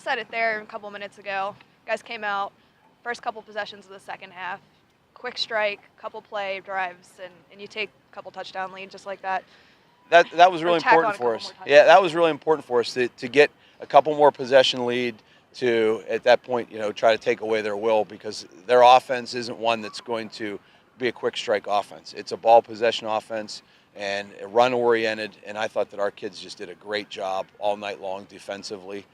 just said it there a couple minutes ago. Guys came out, first couple possessions of the second half, quick strike, couple play drives, and you take a couple touchdown lead just like that. That was really tack on important a for couple us. more Yeah, touchdowns. that was really important for us to get a couple more possession lead to, at that point, try to take away their will, because their offense isn't one that's going to be a quick strike offense. It's a ball possession offense and run oriented, and I thought that our kids just did a great job all night long defensively,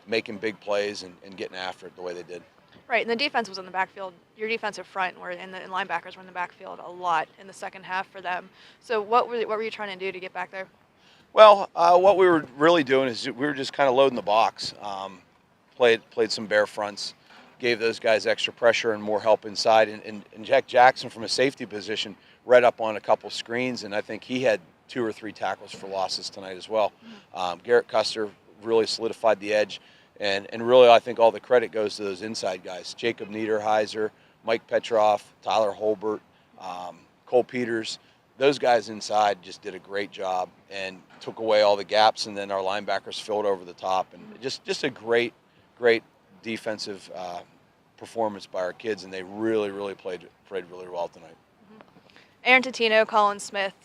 making big plays and getting after it the way they did. Right, and the defense was in the backfield. Your defensive front and linebackers were in the backfield a lot in the second half for them. So what were you trying to do to get back there? Well, what we were really doing is we were just kind of loading the box. Played some bare fronts, gave those guys extra pressure and more help inside. And Jack Jackson, from a safety position, read up on a couple screens, and I think he had 2 or 3 tackles for losses tonight as well. Garrett Custer really solidified the edge. And really, I think all the credit goes to those inside guys: Jacob Niederheiser, Mike Petroff, Tyler Holbert, Cole Peters. Those guys inside just did a great job and took away all the gaps, and then our linebackers filled over the top. And just a great defensive performance by our kids, and they really played really well tonight. Aaron Totino, Colin Smith.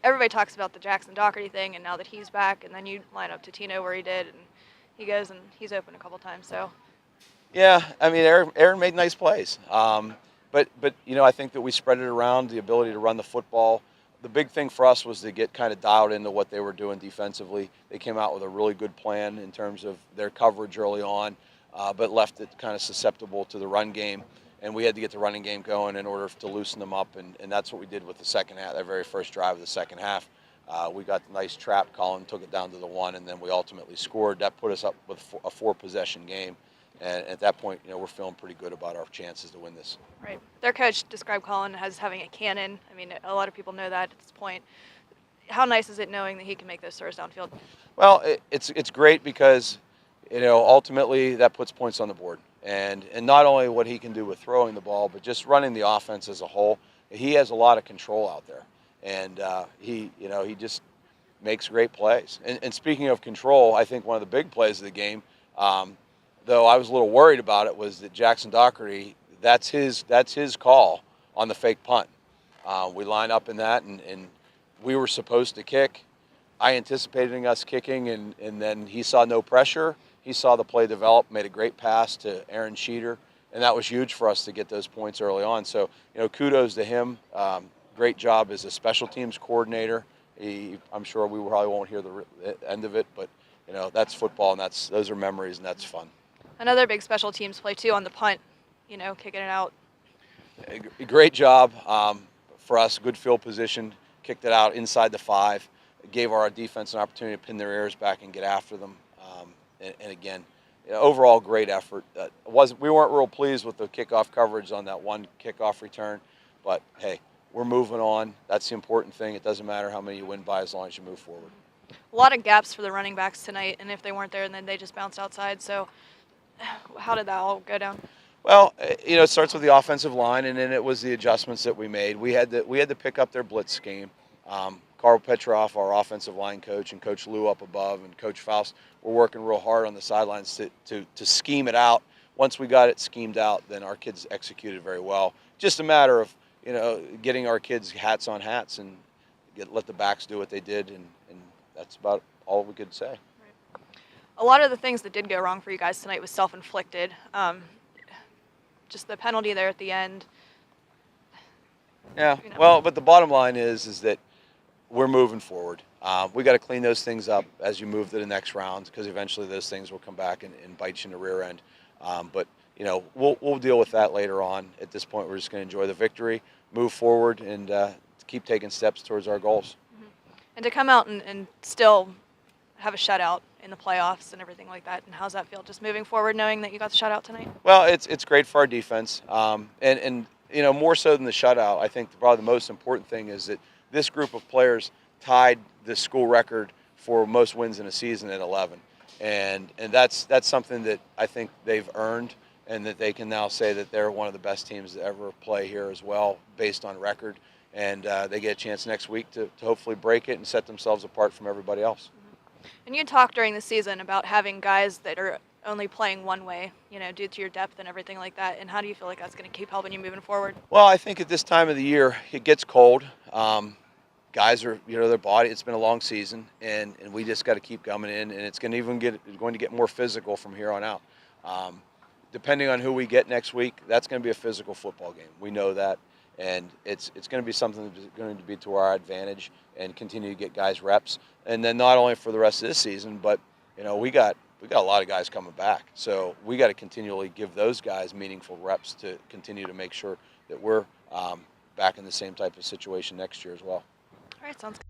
Everybody talks about the Jackson Doherty thing, and now that he's back, and then you line up Totino where he did, and he goes and he's open a couple times. So, yeah, I mean, Aaron made nice plays, but I think that we spread it around, the ability to run the football. The big thing for us was to get kind of dialed into what they were doing defensively. They came out with a really good plan in terms of their coverage early on, but left it kind of susceptible to the run game. And we had to get the running game going in order to loosen them up, and that's what we did with the second half, that very first drive of the second half. We got the nice trap. Colin took it down to the 1, and then we ultimately scored. That put us up with a 4-possession game. And at that point, we're feeling pretty good about our chances to win this. Right. Their coach described Colin as having a cannon. I mean, a lot of people know that at this point. How nice is it knowing that he can make those throws downfield? Well, it's great because, ultimately that puts points on the board. And not only what he can do with throwing the ball, but just running the offense as a whole. He has a lot of control out there. And he just makes great plays. And speaking of control, I think one of the big plays of the game, though I was a little worried about it, was that Jackson Doherty, that's his call on the fake punt. We line up in that, and we were supposed to kick. I anticipated us kicking, and then he saw no pressure. He saw the play develop, made a great pass to Aaron Sheeter, and that was huge for us to get those points early on. So, kudos to him. Great job as a special teams coordinator. I'm sure we probably won't hear the end of it, but that's football, and those are memories, and that's fun. Another big special teams play too on the punt, kicking it out. A great job for us. Good field position, kicked it out inside the 5, gave our defense an opportunity to pin their ears back and get after them. And again, overall great effort. We weren't real pleased with the kickoff coverage on that one kickoff return, but hey, we're moving on. That's the important thing. It doesn't matter how many you win by as long as you move forward. A lot of gaps for the running backs tonight, and if they weren't there, then they just bounced outside. So how did that all go down? Well, it starts with the offensive line, and then it was the adjustments that we made. We had to pick up their blitz scheme. Carl Petroff, our offensive line coach, and Coach Lou up above, and Coach Faust were working real hard on the sidelines to scheme it out. Once we got it schemed out, then our kids executed very well. Just a matter of getting our kids hats on hats and let the backs do what they did, and that's about all we could say. Right. A lot of the things that did go wrong for you guys tonight was self-inflicted. Just the penalty there at the end. Yeah, well, but the bottom line is that we're moving forward. We got to clean those things up as you move to the next round, because eventually those things will come back and bite you in the rear end. But we'll deal with that later on. At this point, we're just going to enjoy the victory, move forward, and keep taking steps towards our goals. And to come out and still have a shutout in the playoffs and everything like that, and how's that feel? Just moving forward, knowing that you got the shutout tonight. Well, it's great for our defense, and more so than the shutout. I think probably the most important thing is that this group of players tied the school record for most wins in a season at 11, and that's something that I think they've earned, and that they can now say that they're one of the best teams to ever play here as well, based on record. And they get a chance next week to hopefully break it and set themselves apart from everybody else. And you talked during the season about having guys that are only playing one way, due to your depth and everything like that. And how do you feel like that's going to keep helping you moving forward? Well, I think at this time of the year, it gets cold. Guys are, their body. It's been a long season, and we just got to keep coming in, and it's going to get more physical from here on out. Depending on who we get next week, that's going to be a physical football game. We know that, and it's going to be something that's going to be to our advantage, and continue to get guys reps, and then not only for the rest of this season, but we got a lot of guys coming back, so we got to continually give those guys meaningful reps to continue to make sure that we're back in the same type of situation next year as well. All right, sounds good.